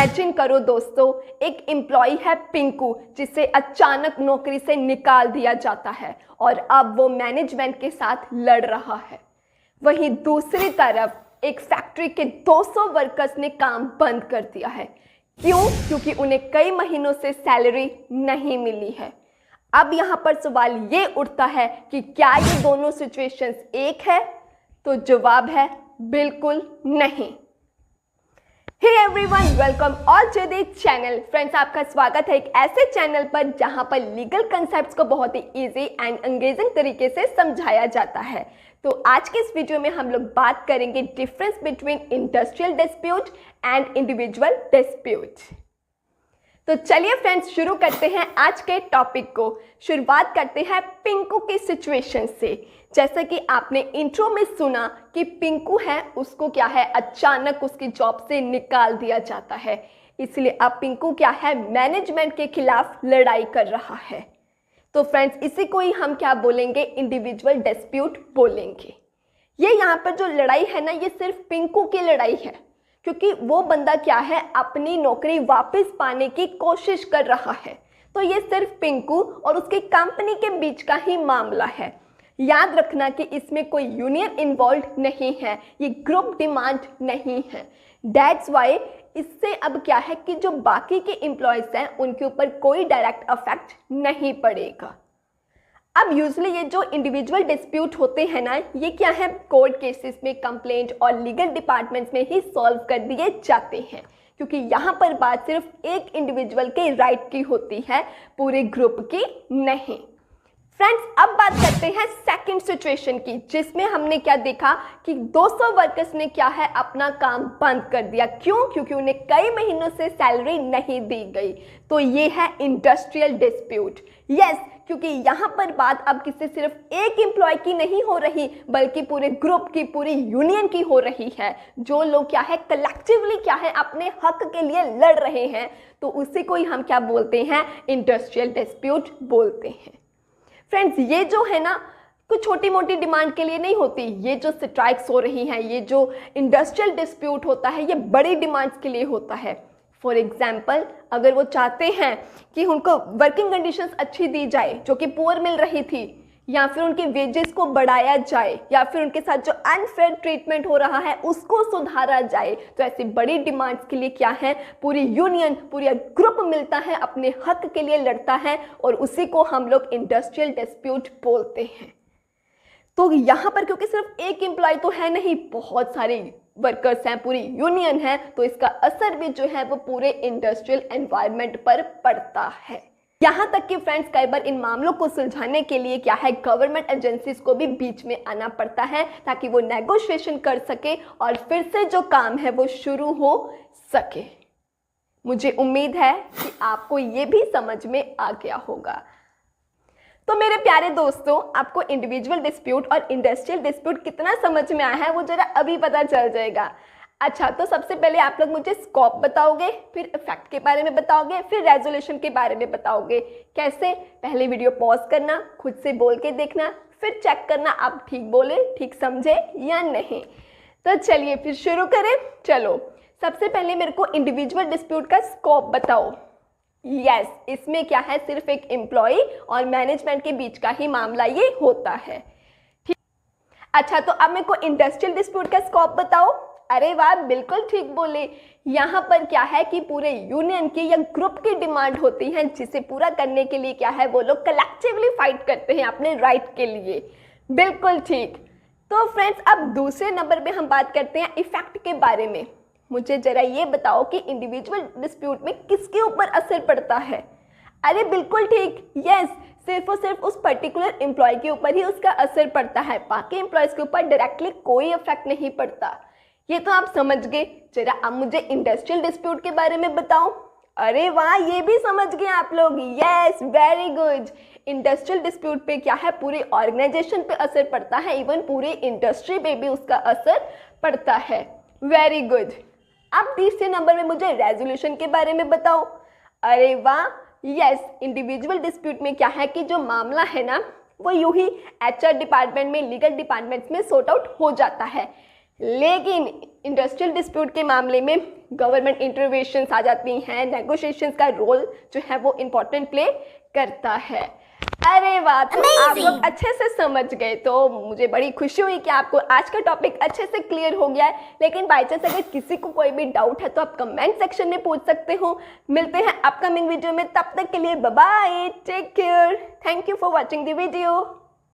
Imagine करो दोस्तों, एक एम्प्लॉय है पिंकू, जिसे अचानक नौकरी से निकाल दिया जाता है और अब वो मैनेजमेंट के साथ लड़ रहा है। वहीं दूसरी तरफ एक फैक्ट्री के 200 वर्कर्स ने काम बंद कर दिया है। क्यों? क्योंकि उन्हें कई महीनों से सैलरी नहीं मिली है। अब यहाँ पर सवाल ये उठता है कि क्या ये दोनों सिचुएशंस एक है? तो जवाब है बिल्कुल नहीं। Hey everyone, welcome all to the channel. Friends, आपका स्वागत है एक ऐसे चैनल पर जहां पर लीगल कंसेप्ट्स को बहुत ही इजी एंड एंगेजिंग तरीके से समझाया जाता है। तो आज के इस वीडियो में हम लोग बात करेंगे difference between industrial dispute and individual dispute. तो चलिए फ्रेंड्स, शुरू करते हैं आज के टॉपिक को। शुरुआत करते हैं पिंकू की सिचुएशन से। जैसा कि आपने इंट्रो में सुना कि पिंकू है, उसको क्या है, अचानक उसकी जॉब से निकाल दिया जाता है। इसलिए अब पिंकू क्या है, मैनेजमेंट के खिलाफ लड़ाई कर रहा है। तो फ्रेंड्स, इसी को ही हम क्या बोलेंगे, इंडिविजुअल डिस्प्यूट बोलेंगे। ये यहाँ पर जो लड़ाई है ना, ये सिर्फ पिंकू की लड़ाई है, क्योंकि वो बंदा क्या है, अपनी नौकरी वापस पाने की कोशिश कर रहा है। तो ये सिर्फ पिंकू और उसकी कंपनी के बीच का ही मामला है। याद रखना कि इसमें कोई यूनियन इन्वॉल्व नहीं है, ये ग्रुप डिमांड नहीं है। दैट्स वाई इससे अब क्या है कि जो बाकी के एम्प्लॉयज हैं उनके ऊपर कोई डायरेक्ट इफेक्ट नहीं पड़ेगा। अब यूजुअली ये जो इंडिविजुअल डिस्प्यूट होते हैं ना, ये क्या है, कोर्ट केसेस में, कंप्लेंट और लीगल डिपार्टमेंट्स में ही सॉल्व कर दिए जाते हैं, क्योंकि यहाँ पर बात सिर्फ एक इंडिविजुअल के राइट की होती है, पूरे ग्रुप की नहीं। फ्रेंड्स, अब बात करते हैं सेकंड सिचुएशन की, जिसमें हमने क्या देखा कि 200 वर्कर्स ने क्या है, अपना काम बंद कर दिया। क्यों? क्योंकि उन्हें कई महीनों से सैलरी नहीं दी गई। तो ये है इंडस्ट्रियल डिस्प्यूट। यस, क्योंकि यहाँ पर बात अब किसी सिर्फ एक एम्प्लॉय की नहीं हो रही, बल्कि पूरे ग्रुप की, पूरी यूनियन की हो रही है। जो लोग क्या है, कलेक्टिवली क्या है, अपने हक के लिए लड़ रहे हैं। तो उसी को ही हम क्या बोलते हैं, इंडस्ट्रियल डिस्प्यूट बोलते हैं। फ्रेंड्स, ये जो है ना, कुछ छोटी मोटी डिमांड के लिए नहीं होती। ये जो स्ट्राइक्स हो रही हैं, ये जो इंडस्ट्रियल डिस्प्यूट होता है, ये बड़ी डिमांड्स के लिए होता है। फॉर एग्जाम्पल, अगर वो चाहते हैं कि उनको वर्किंग कंडीशंस अच्छी दी जाए जो कि पुअर मिल रही थी, या फिर उनके वेजेस को बढ़ाया जाए, या फिर उनके साथ जो अनफेयर ट्रीटमेंट हो रहा है उसको सुधारा जाए, तो ऐसी बड़ी डिमांड्स के लिए क्या है, पूरी यूनियन, पूरा ग्रुप मिलता है, अपने हक के लिए लड़ता है, और उसी को हम लोग इंडस्ट्रियल डिस्प्यूट बोलते हैं। तो यहाँ पर क्योंकि सिर्फ एक एम्प्लॉय तो है नहीं, बहुत सारे वर्कर्स हैं, पूरी यूनियन है, तो इसका असर भी जो है वो पूरे इंडस्ट्रियल एनवायरनमेंट पर पड़ता है। यहाँ तक कि फ्रेंड्स, कई बार इन मामलों को सुलझाने के लिए क्या है, गवर्नमेंट एजेंसीज को भी बीच में आना पड़ता है, ताकि वो नेगोशिएशन कर सके और फिर से जो काम है वो शुरू हो सके। मुझे उम्मीद है कि आपको ये भी समझ में आ गया होगा। तो मेरे प्यारे दोस्तों, आपको इंडिविजुअल डिस्प्यूट और इंडस्ट्रियल डिस्प्यूट कितना समझ में आया है वो जरा अभी पता चल जाएगा। अच्छा, तो सबसे पहले आप लोग मुझे स्कोप बताओगे, फिर इफेक्ट के बारे में बताओगे, फिर रेजोल्यूशन के बारे में बताओगे। कैसे? पहले वीडियो पॉज करना, खुद से बोल के देखना, फिर चेक करना आप ठीक बोले, ठीक समझे या नहीं। तो चलिए फिर शुरू करें। चलो, सबसे पहले मेरे को इंडिविजुअल डिस्प्यूट का स्कोप बताओ। यस, इसमें क्या है, सिर्फ एक एम्प्लॉय और मैनेजमेंट के बीच का ही मामला ये होता है। ठीक। अच्छा, तो अब मेरे को इंडस्ट्रियल डिस्प्यूट का स्कोप बताओ। अरे वाह, बिल्कुल ठीक बोले। यहाँ पर क्या है कि पूरे यूनियन की या ग्रुप की डिमांड होती है, जिसे पूरा करने के लिए क्या है, वो लोग कलेक्टिवली फाइट करते हैं अपने राइट के लिए। बिल्कुल ठीक। तो फ्रेंड्स, अब दूसरे नंबर पे हम बात करते हैं इफेक्ट के बारे में। मुझे जरा ये बताओ कि इंडिविजुअल डिस्प्यूट में किसके ऊपर असर पड़ता है। अरे बिल्कुल ठीक, यस, सिर्फ और सिर्फ उस पर्टिकुलर एम्प्लॉय के ऊपर ही उसका असर पड़ता है, बाकी एम्प्लॉयज के ऊपर डायरेक्टली कोई इफेक्ट नहीं पड़ता। ये तो आप समझ गए। जरा अब मुझे इंडस्ट्रियल डिस्प्यूट के बारे में बताओ। अरे वाह, ये भी समझ गए आप लोग। Yes, very good. Industrial dispute पे क्या है, पूरे ऑर्गेनाइजेशन पे असर पड़ता है, इवन पूरे इंडस्ट्री पे भी उसका असर पड़ता है। Very good. अब तीसरे नंबर में मुझे रेजोल्यूशन के बारे में बताओ। अरे वाह, यस, इंडिविजुअल डिस्प्यूट में क्या है कि जो मामला है ना, वो यूं ही एचआर डिपार्टमेंट में, लीगल डिपार्टमेंट्स में सॉर्ट आउट हो जाता है। लेकिन इंडस्ट्रियल डिस्प्यूट के मामले में गवर्नमेंट इंटरवेंशंस आ जाती हैं, नेगोशिएशंस का रोल जो है वो इम्पोर्टेंट प्ले करता है। अरे वाह, तो आप लोग अच्छे से समझ गए, तो मुझे बड़ी खुशी हुई कि आपको आज का टॉपिक अच्छे से क्लियर हो गया है। लेकिन बाई चांस अगर किसी को कोई भी डाउट है तो आप कमेंट सेक्शन में पूछ सकते हो। मिलते हैं अपकमिंग वीडियो में, तब तक के लिए bye bye, take care, thank you for watching the video.